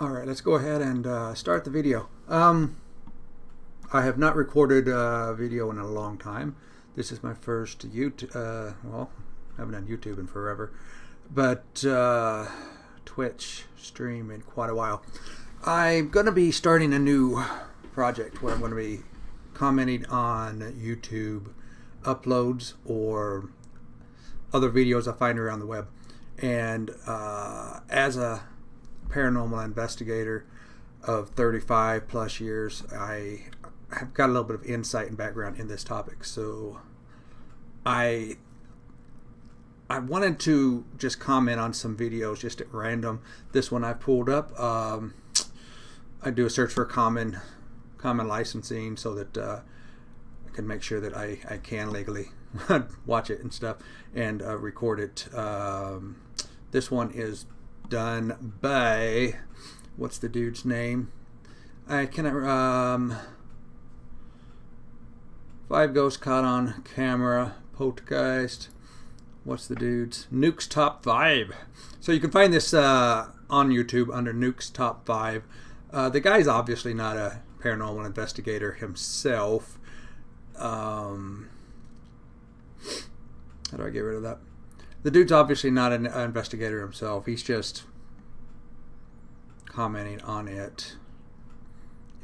Alright, let's go ahead and start the video. I have not recorded a video in a long time. This is my first YouTube, well, I haven't done YouTube in forever, but Twitch stream in quite a while. I'm going to be starting a new project where I'm going to be commenting on YouTube uploads or other videos I find around the web. And as a paranormal investigator of 35 plus years, I have got a little bit of insight and background in this topic. So I wanted to just comment on some videos just at random. This one I pulled up. I do a search for common licensing so that I can make sure that I can legally watch it and stuff and record it. This one is done by, what's the dude's name? I cannot. 5 ghosts caught on camera. Poltergeist. What's the dude's? Nuke's Top 5. So you can find this on YouTube under Nuke's Top 5. The guy's obviously not a paranormal investigator himself. How do I get rid of that? The dude's obviously not an investigator himself. He's just commenting on it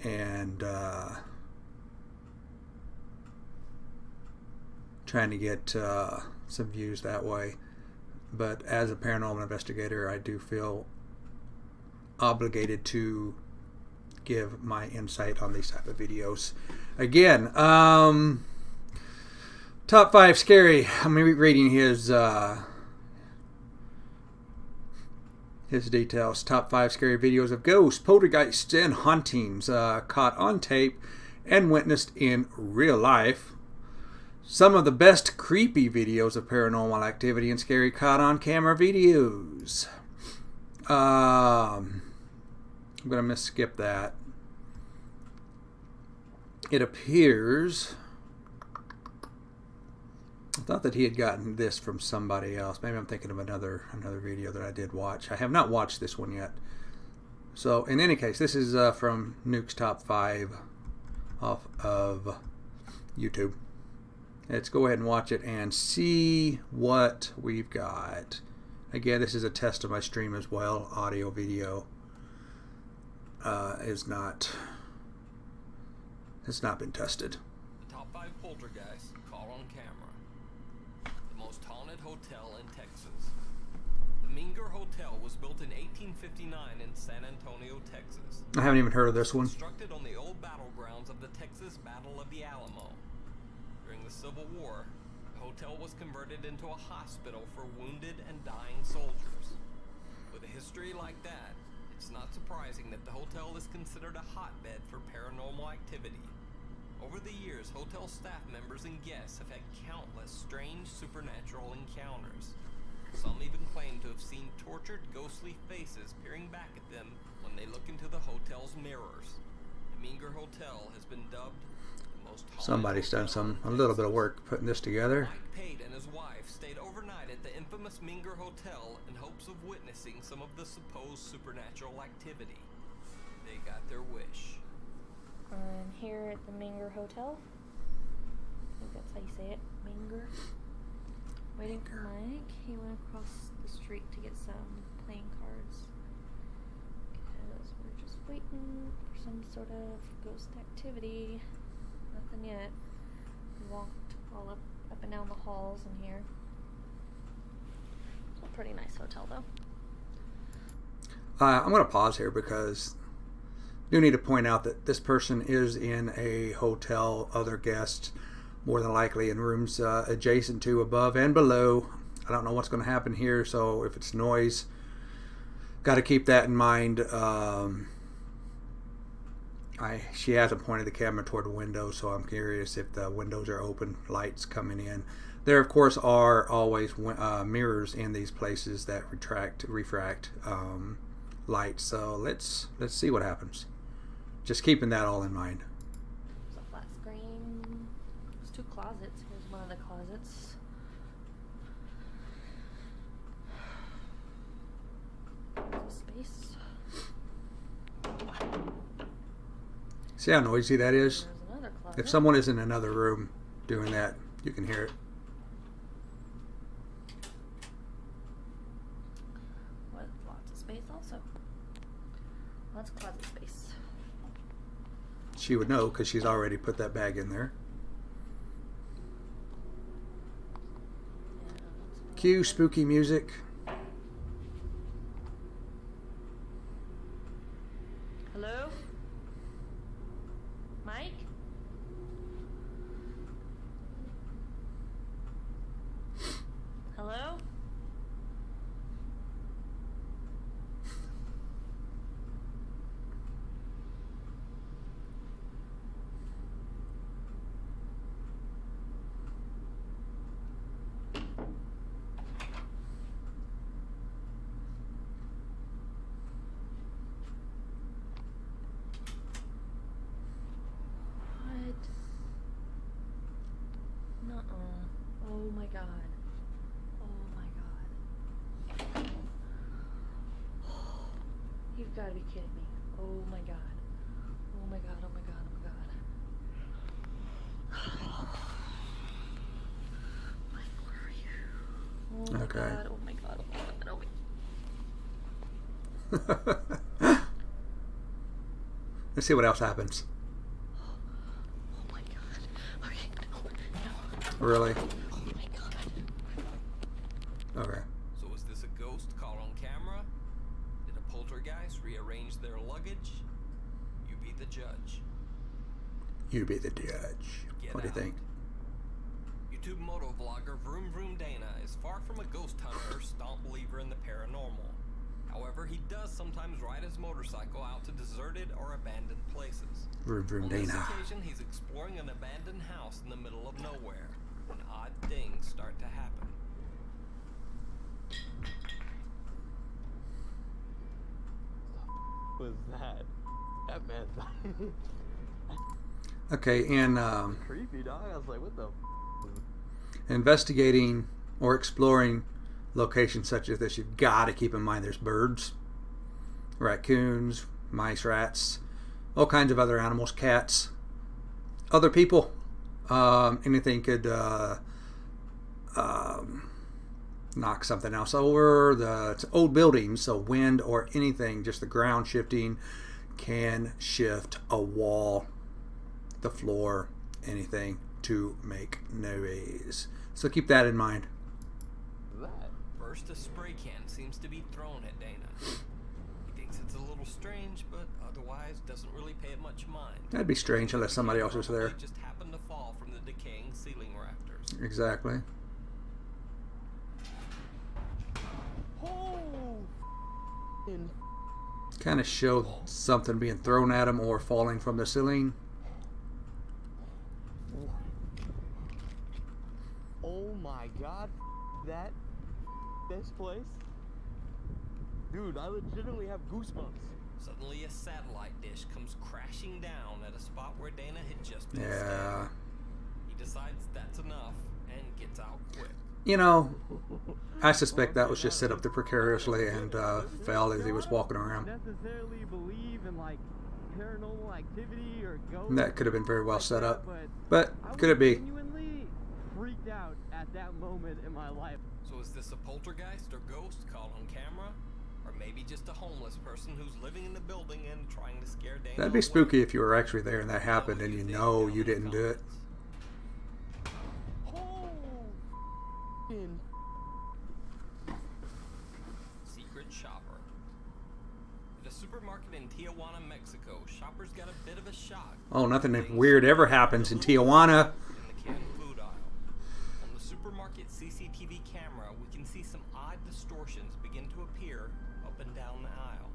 and trying to get some views that way. But as a paranormal investigator, I do feel obligated to give my insight on these type of videos. Again, top 5 scary. I'm reading his details. Top 5 scary videos of ghosts, poltergeists, and hauntings caught on tape and witnessed in real life. Some of the best creepy videos of paranormal activity and scary caught on camera videos. I'm going to skip that. It appears, I thought that he had gotten this from somebody else. Maybe I'm thinking of another video that I did watch. I have not watched this one yet. So in any case, this is from Nuke's Top 5 off of YouTube. Let's go ahead and watch it and see what we've got. Again, this is a test of my stream as well. Audio, video has not been tested. The top 5 poltergeists caught on camera. The most haunted hotel in Texas. The Minger Hotel was built in 1859 in San Antonio, Texas. I haven't even heard of this one. Constructed on the old battlegrounds of the Texas Battle of the Alamo. During the Civil War, the hotel was converted into a hospital for wounded and dying soldiers. With a history like that, it's not surprising that the hotel is considered a hotbed for paranormal activity. Over the years, hotel staff members and guests have had countless strange supernatural encounters. Some even claim to have seen tortured, ghostly faces peering back at them when they look into the hotel's mirrors. The Minger Hotel has been dubbed the most haunted. Somebody's done a little bit of work putting this together. Mike Pate and his wife stayed overnight at the infamous Minger Hotel in hopes of witnessing some of the supposed supernatural activity. They got their wish. I'm here at the Minger Hotel. I think that's how you say it, Minger. Waiting for Mike. He went across the street to get some playing cards. Because we're just waiting for some sort of ghost activity. Nothing yet. We walked all up and down the halls in here. It's a pretty nice hotel though. I'm going to pause here because I do need to point out that this person is in a hotel, other guests more than likely in rooms adjacent to, above, and below. I don't know what's going to happen here, so if it's noise, got to keep that in mind. She hasn't pointed the camera toward the window, so I'm curious if the windows are open, lights coming in. There, of course, are always mirrors in these places that refract light. So let's see what happens. Just keeping that all in mind. There's a flat screen. There's 2 closets. Here's one of the closets. There's a space. See how noisy that is? There's another closet. If someone is in another room doing that, you can hear it. With lots of space also. Lots of closet space. She would know because she's already put that bag in there. Cue spooky music. Hello? Mike? Hello? Nuh-uh. Oh my god. Oh my god. You've got to be kidding me. Oh my god. Oh my god, oh my god, oh my god. Mike, where are you? Oh my Okay. god, oh my god, oh my god, oh my god. Let's see what else happens. Oh my god. Okay, no. Really? Oh my god. Okay. So is this a ghost caught on camera? Did a poltergeist rearrange their luggage? You be the judge. You be the judge. Get What do you out. think? YouTube moto vlogger Vroom Vroom Dana is far from a ghost hunter or staunch believer in the paranormal. However, he does sometimes ride his motorcycle out to deserted or abandoned places. Vroom Vroom On this Dana. occasion, he's exploring an abandoned house in the middle of nowhere when odd things start to happen. Was that? That man's Okay, and creepy, dog. I was like, what the? investigating or exploring locations such as this, you've got to keep in mind there's birds, raccoons, mice, rats, all kinds of other animals, cats, other people. Anything could knock something else over. It's old buildings, so wind or anything, just the ground shifting, can shift a wall, the floor, anything to make noise. So keep that in mind. That? First, a spray can seems to be thrown at Dana. He thinks it's a little strange, but otherwise doesn't really pay it much mind. That'd be strange unless somebody else was there. Probably just happened to fall from the decaying ceiling rafters. Exactly. Oh! In Kind of showed something being thrown at him or falling from the ceiling. oh my god, this place, dude, I legitimately have goosebumps. Suddenly, a satellite dish comes crashing down at a spot where Dana had just been Yeah. standing. He decides that's enough and gets out quick. You know, I suspect that was just set up precariously and fell as he was walking around. Necessarily believe in like paranormal activity or ghosts. That could have been very well like set that, up. but But I could it was be? genuinely freaked out at that moment in my life. So is this a poltergeist or ghost caught on camera? Or maybe just a homeless person who's living in the building and trying to scare Dana That'd be away? spooky if you were actually there and that happened What and do you think know down you in the didn't do it. Oh, in Secret shopper. At a supermarket in Tijuana, Mexico, shoppers got a bit of a shock. Oh, nothing weird ever happens in Tijuana. In the canned food aisle. On the supermarket CCTV camera, we can see some odd distortions begin to appear up and down the aisle.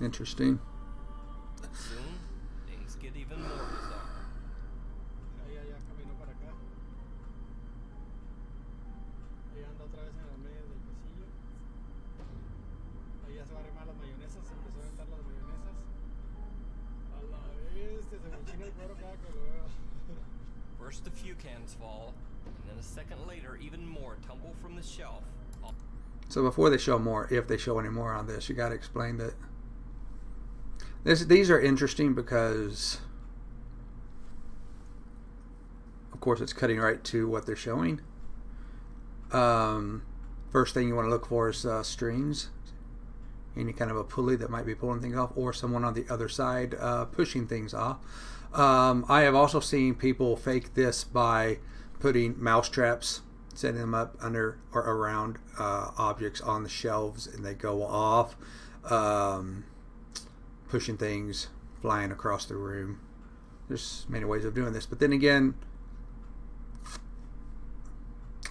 Interesting. Soon, things get even more bizarre. Ahí allá caminó para acá. Ahí anda otra vez en las medias del pasillo. Ahí ya se va a arrimar las mayonesas, se empezó a aventar las mayonesas. se me enchina el cuero cada que lo veo. First, a few cans fall, and then a second later, even more tumble from the shelf. So before they show more, if they show any more on this, you got to explain that. These are interesting because, of course, it's cutting right to what they're showing. First thing you want to look for is strings, any kind of a pulley that might be pulling things off, or someone on the other side pushing things off. I have also seen people fake this by putting mouse traps, setting them up under or around objects on the shelves, and they go off, pushing things, flying across the room. There's many ways of doing this, but then again,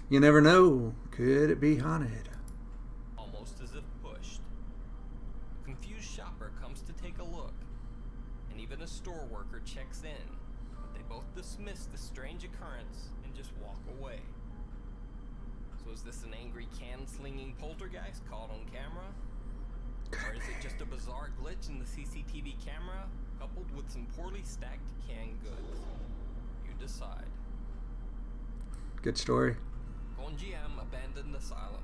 you never know. Could it be haunted? Almost as if pushed. A confused shopper comes to take a look, and even a store worker checks in, but they both dismiss the strange occurrence and just walk away. So is this an angry can-slinging poltergeist caught on camera? Or is it just a bizarre glitch in the CCTV camera, coupled with some poorly stacked canned goods? You decide. Good story. Gonjiam Abandoned Asylum.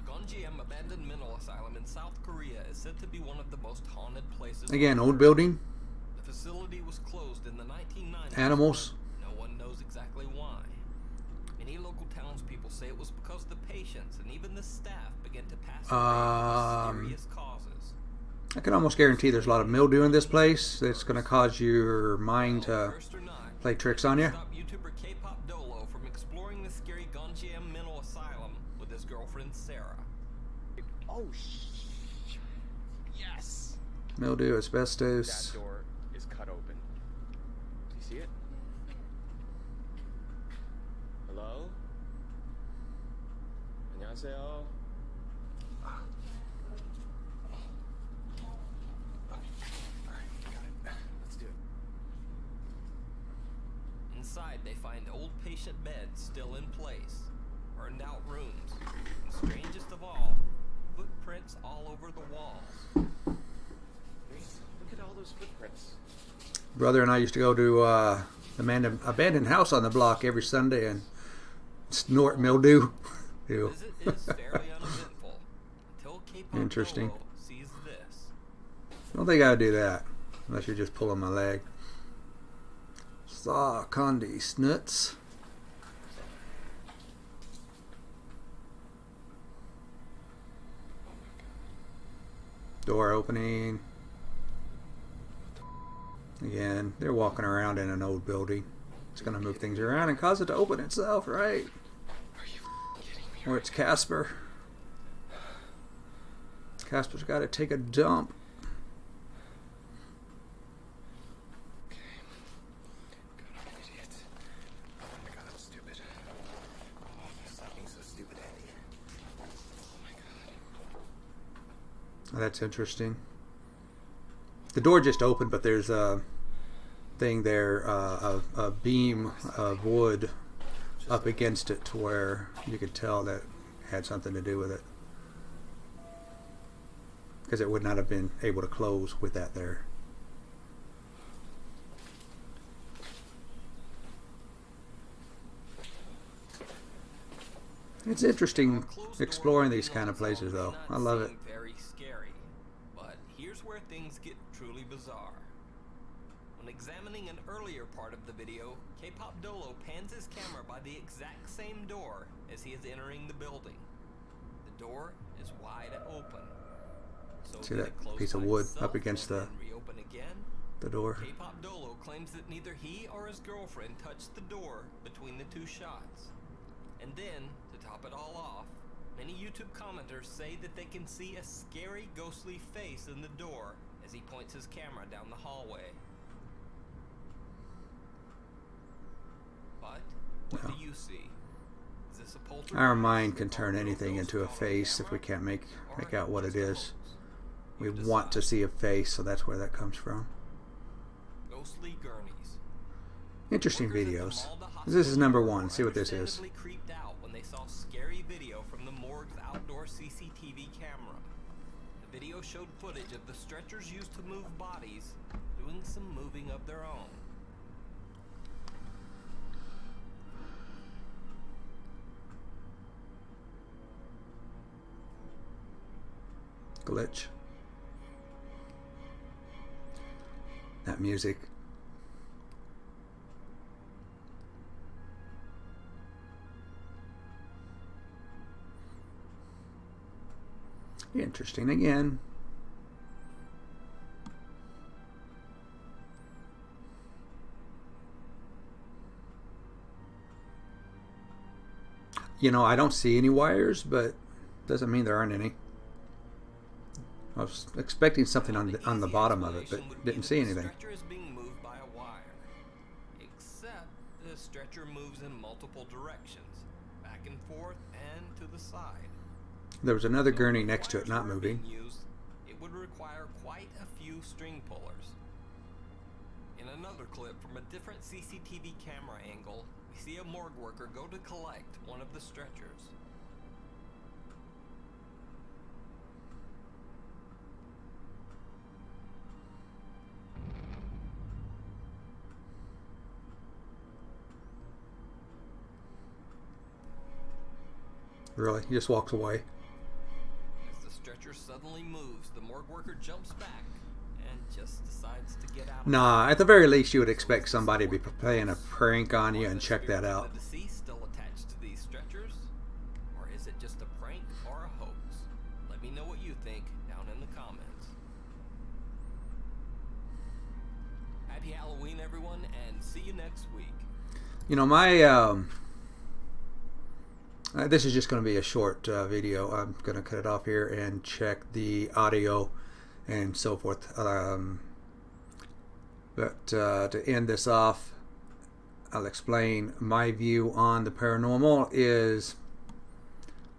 Gonjiam Abandoned Mental Asylum in South Korea is said to be one of the most haunted places. Again, on old Earth. building. The facility was closed in the 1990s. Animals. No one knows exactly why. Many local townspeople say it was because the patients and even the staff began to pass away with mysterious causes. I can almost guarantee there's a lot of mildew in this place that's going to cause your mind to First or not, play tricks on you. stop YouTuber K-pop Dolo from exploring the scary Gonjiam Mental Asylum with his girlfriend Sarah. Oh, yes! Mildew, That asbestos. door is cut open. Do you see it? Hello? 안녕하세요. Inside, they find old patient beds still in place, burned out rooms, and strangest of all, footprints all over the walls. Look at all those footprints. Brother and I used to go to the abandoned house on the block every Sunday and snort mildew. Ew. Visit is fairly uneventful until K-pop Interesting. Dolo sees this. I don't think I would do that unless you're just pulling my leg. Saw Condi Snuts. Door opening. Again, they're walking around in an old building. It's going to move things around and cause it to open itself, right? Are you kidding me? Or it's Casper. Casper's got to take a dump. Okay. God, I'm an idiot. Oh my god, I'm stupid. Oh, stop being so stupid, Andy. Oh my god. Oh, that's interesting. The door just opened, but there's a thing there, a beam of wood up against it to where you could tell that had something to do with it. Because it would not have been able to close with that there. It's interesting exploring these kind of places, though. I love it. Very scary, but here's where things get truly bizarre. When examining an earlier part of the video, K-pop Dolo pans his camera by the exact same door as he is entering the building. The door is wide open. So See did that it close piece of by wood itself up against and the- then reopen again? The door. K-pop Dolo claims that neither he or his girlfriend touched the door between the two shots. And then, to top it all off, many YouTube commenters say that they can see a scary ghostly face in the door as he points his camera down the hallway. But, what No. do you see? Is this a poltergeist? Our mind can turn Or a anything ghost into a caught on face if we camera? can't make Or out what it just a is. hoax? We You want to decide. see a face, so that's where that comes from. Ghostly gurneys. Interesting Workers at the videos. Malda This is number Hospital one. See what this is. understandably creeped out when they saw scary video from the morgue's outdoor CCTV camera. The video showed footage of the stretchers used to move bodies doing some moving of their own. Glitch. That music. Interesting again. You know, I don't see any wires, but doesn't mean there aren't any. I was expecting something on the bottom of it, but didn't see anything. The stretcher is being moved by a wire, except the stretcher moves in multiple directions, back and forth and to the side. There was another So gurney if next to it, wires not were moving. being used, it would require quite a few string pullers. In another clip from a different CCTV camera angle, we see a morgue worker go to collect one of the stretchers. Really? He just walks away. As the stretcher suddenly moves, the morgue worker jumps back and just decides to get out. Nah, at the very least you would expect somebody to be playing a prank on you and check that out. The deceased still attached to these stretchers? Or is it just a prank or a hoax? Let me know what you think down in the comments. Happy Halloween, everyone, and see you next week. You know, my this is just going to be a short video. I'm going to cut it off here and check the audio and so forth. But to end this off, I'll explain my view on the paranormal is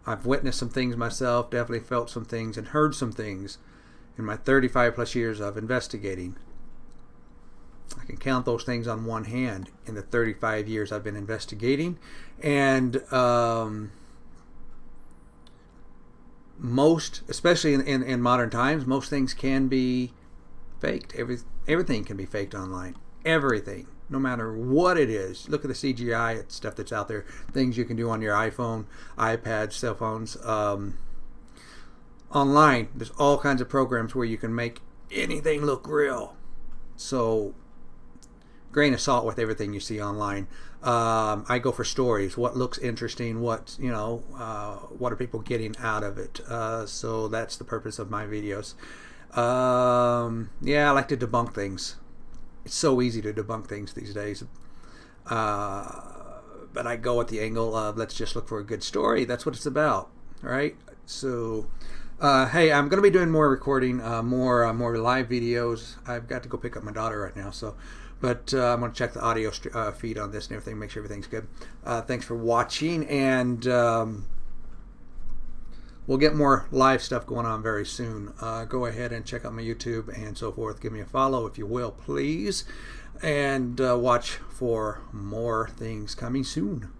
I've witnessed some things myself, definitely felt some things and heard some things in my 35 plus years of investigating. I can count those things on one hand in the 35 years I've been investigating. And most, especially in modern times, most things can be faked. Everything can be faked online. Everything. No matter what it is. Look at the CGI stuff that's out there. Things you can do on your iPhone, iPad, cell phones. Online, there's all kinds of programs where you can make anything look real. So grain of salt with everything you see online. I go for stories. What looks interesting? What are people getting out of it? So that's the purpose of my videos. Yeah, I like to debunk things. It's so easy to debunk things these days. But I go at the angle of let's just look for a good story. That's what it's about, right? So, hey, I'm going to be doing more recording, more live videos. I've got to go pick up my daughter right now, so. But I'm going to check the audio feed on this and everything, make sure everything's good. Thanks for watching, and we'll get more live stuff going on very soon. Go ahead and check out my YouTube and so forth. Give me a follow if you will, please. And watch for more things coming soon.